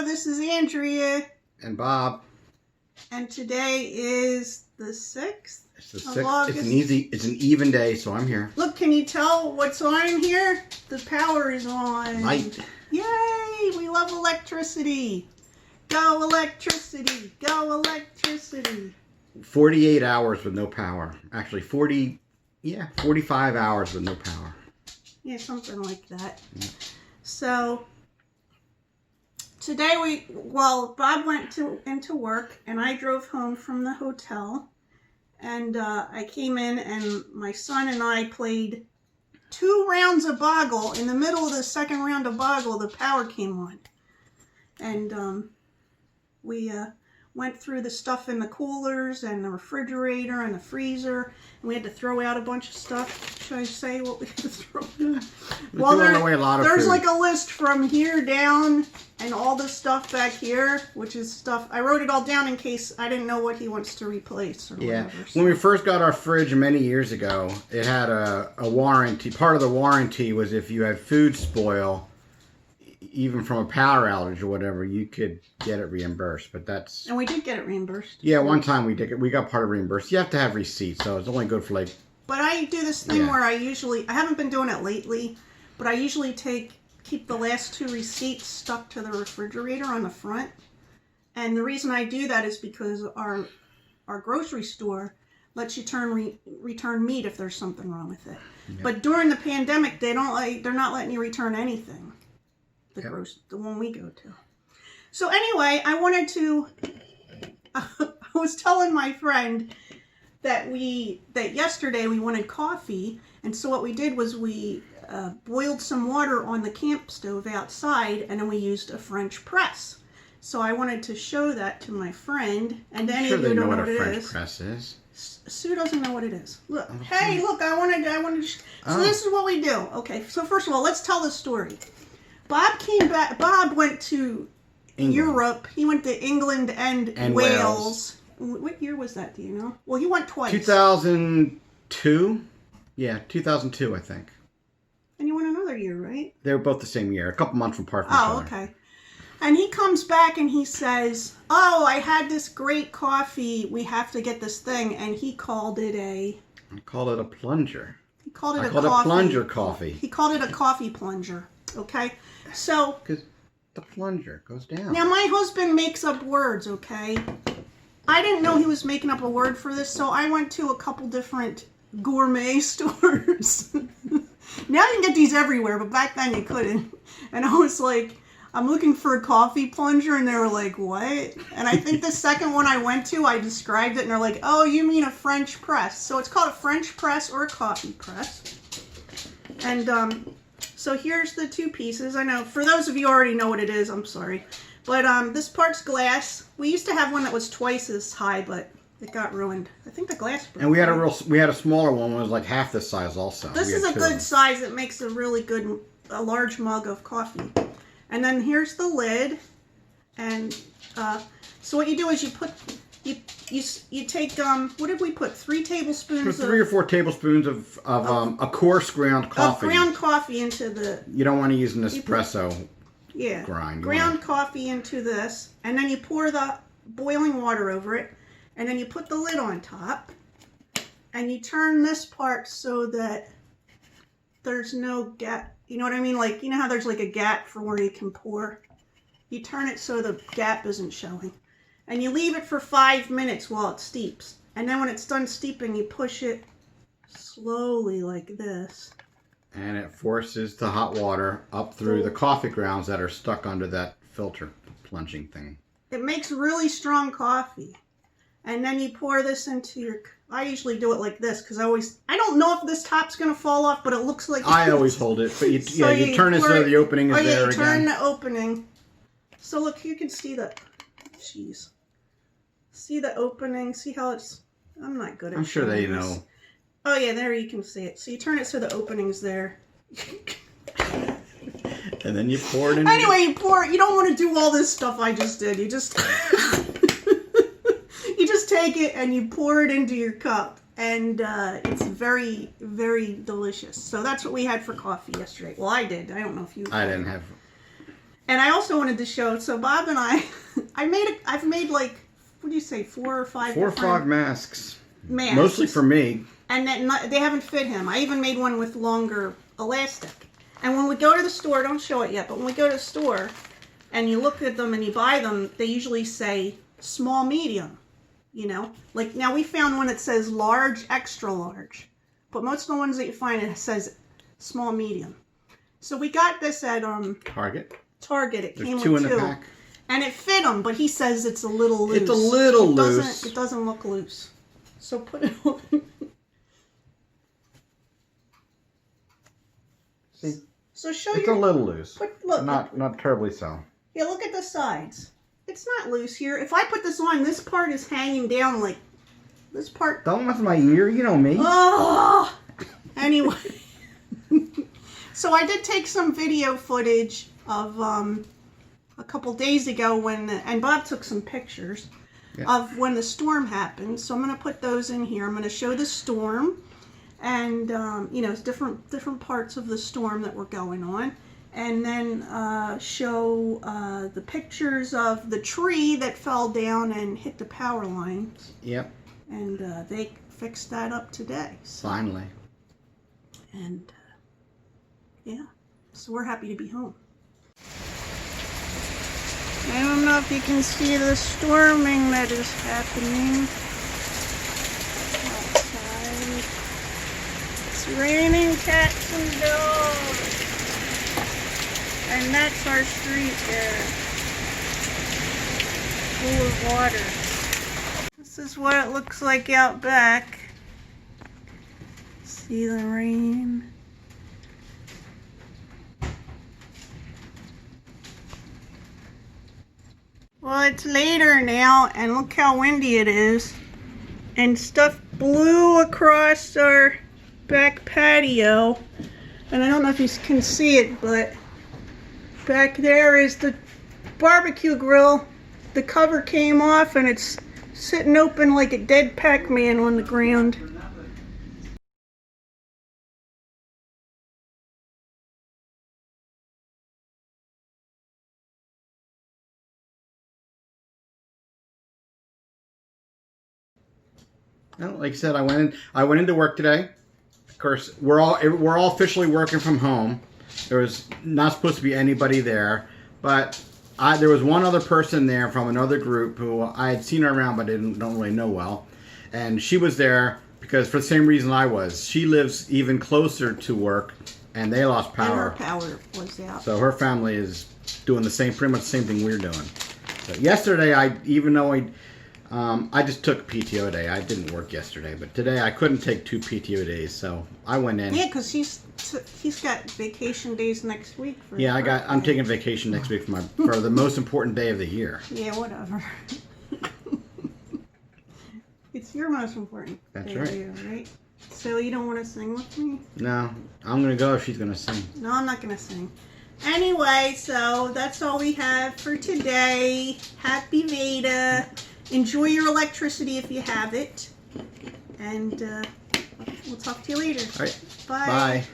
Hello, this is Andrea. And Bob. And today is the 6th? It's the 6th. It's an even day, so I'm here. Look, can you tell what's on in here? The power is on. Light. Yay! We love electricity. Go electricity. Go electricity. 48 hours with no power. Actually, 45 hours with no power. Yeah, something like that. Yeah. So today Bob went into work and I drove home from the hotel, and I came in and my son and I played 2 rounds of Boggle. In the middle of the second round of Boggle, the power came on, and we went through the stuff in the coolers and the refrigerator and the freezer, and we had to throw out a bunch of stuff. Should I say what we had to throw out? Well, there's like a list from here down and all the stuff back here, which is stuff, I wrote it all down in case I didn't know what he wants to replace or whatever. So. When we first got our fridge many years ago, it had a warranty. Part of the warranty was if you had food spoil, even from a power outage or whatever, you could get it reimbursed. But that's... And we did get it reimbursed. Yeah, one time we did. We got part of reimbursed. You have to have receipts, so it's only good for like... But I do this thing where I haven't been doing it lately, but I usually keep the last 2 receipts stuck to the refrigerator on the front. And the reason I do that is because our grocery store lets you return meat if there's something wrong with it. Yeah. But during the pandemic, they're not letting you return anything. The one we go to. So anyway, I was telling my friend that yesterday we wanted coffee, and so what we did was we boiled some water on the camp stove outside, and then we used a French press. So I wanted to show that to my friend, and any of you don't know what a French press is. Sue doesn't know what it is. Look, hey, look, I wanted. So this is what we do. Okay, so first of all, let's tell the story. Bob came back. Bob went to Europe. He went to England and Wales. What year was that? Do you know? Well, he went twice. 2002. Yeah, 2002, I think. And you went another year, right? They were both the same year. A couple months apart from each other. Oh, okay. And he comes back and he says, "Oh, I had this great coffee. We have to get this thing." And he called it a... I called it a plunger. He called it a plunger coffee. He called it a coffee plunger. Okay? So... Because the plunger goes down. Now, my husband makes up words, okay? I didn't know he was making up a word for this, so I went to a couple different gourmet stores. Now you can get these everywhere, but back then you couldn't. And I was like, I'm looking for a coffee plunger, and they were like, what? And I think the second one I went to, I described it, and they're like, oh, you mean a French press. So it's called a French press or a coffee press. And, so here's the 2 pieces. I know, for those of you who already know what it is, I'm sorry. But this part's glass. We used to have one that was twice as high, but it got ruined. I think the glass broke. And we had a smaller one that was like half this size also. This is a good size. It makes a really good, a large mug of coffee. And then here's the lid. And so what you do is you put... You take, what did we put? 3 tablespoons 3 or 4 tablespoons of a coarse ground coffee. Of ground coffee into the... You don't want to use an espresso grind. Ground coffee into this. And then you pour the boiling water over it. And then you put the lid on top. And you turn this part so that there's no gap. You know what I mean? Like, you know how there's like a gap for where you can pour? You turn it so the gap isn't showing. And you leave it for 5 minutes while it steeps. And then when it's done steeping, you push it slowly like this. And it forces the hot water up through the coffee grounds that are stuck under that filter plunging thing. It makes really strong coffee. And then you pour this into your... I usually do it like this because I don't know if this top's going to fall off, but it looks like... I always hold it. But you turn it so the opening is there again. Turn the opening. So look, you can see the... Jeez. See the opening? See how it's... I'm not good at I'm sure they know. Oh yeah, there you can see it. So you turn it so the opening's there. And then you pour it in. Anyway, you pour it. You don't want to do all this stuff I just did. You just... you just take it and you pour it into your cup. And it's very, very delicious. So that's what we had for coffee yesterday. Well, I did. I don't know if you... I didn't have... And I also wanted to show, so Bob and I've made like, what do you say, 4 or 5 4 or different 5 masks. masks. Mostly for me. And they haven't fit him. I even made one with longer elastic. And when we go to the store, don't show it yet, but when we go to the store and you look at them and you buy them, they usually say small, medium, you know? Like now we found one that says large, extra large. But most of the ones that you find, it says small, medium. So we got this at Target. It There's came 2 with in 2. the pack. And it fit him, but he says it's a little loose. It's a little loose. It doesn't look loose. So put it on. See? So show It's a little loose. Look. Not terribly so. Yeah, look at the sides. It's not loose here. If I put this on, this part is hanging down like this part. Don't mess with my ear. You know me. Oh! Anyway. So I did take some video footage of a couple days ago and Bob took some pictures of when the storm happened. So I'm going to put those in here. I'm going to show the storm and, you know, different parts of the storm that were going on. And then show the pictures of the tree that fell down and hit the power lines. Yep. And they fixed that up today. So. Finally. And yeah, so we're happy to be home. I don't know if you can see the storming that is happening outside. It's raining cats and dogs. And that's our street there, full of water. This is what it looks like out back. See the rain. Well, it's later now, and look how windy it is. And stuff blew across our back patio. And I don't know if you can see it, but back there is the barbecue grill. The cover came off, and it's sitting open like a dead Pac-Man on the ground. Well, like I said, I went into work today. Of course, we're all officially working from home. There was not supposed to be anybody there, but there was one other person there from another group who I had seen her around, but don't really know well, and she was there because for the same reason I was. She lives even closer to work, and they lost power. And her power was out. So her family is doing pretty much the same thing we're doing. So yesterday, I just took PTO day. I didn't work yesterday, but today I couldn't take 2 PTO days, so I went in. Yeah, because he's got vacation days next week. Yeah, I'm taking vacation next week for the most important day of the year. Yeah, whatever. It's your most important. That's day right. of the year, right? So you don't want to sing with me? No, I'm gonna go if she's gonna sing. No, I'm not gonna sing. Anyway, so that's all we have for today. Happy VEDA. Enjoy your electricity if you have it. And we'll talk to you later. All right. Bye. Bye.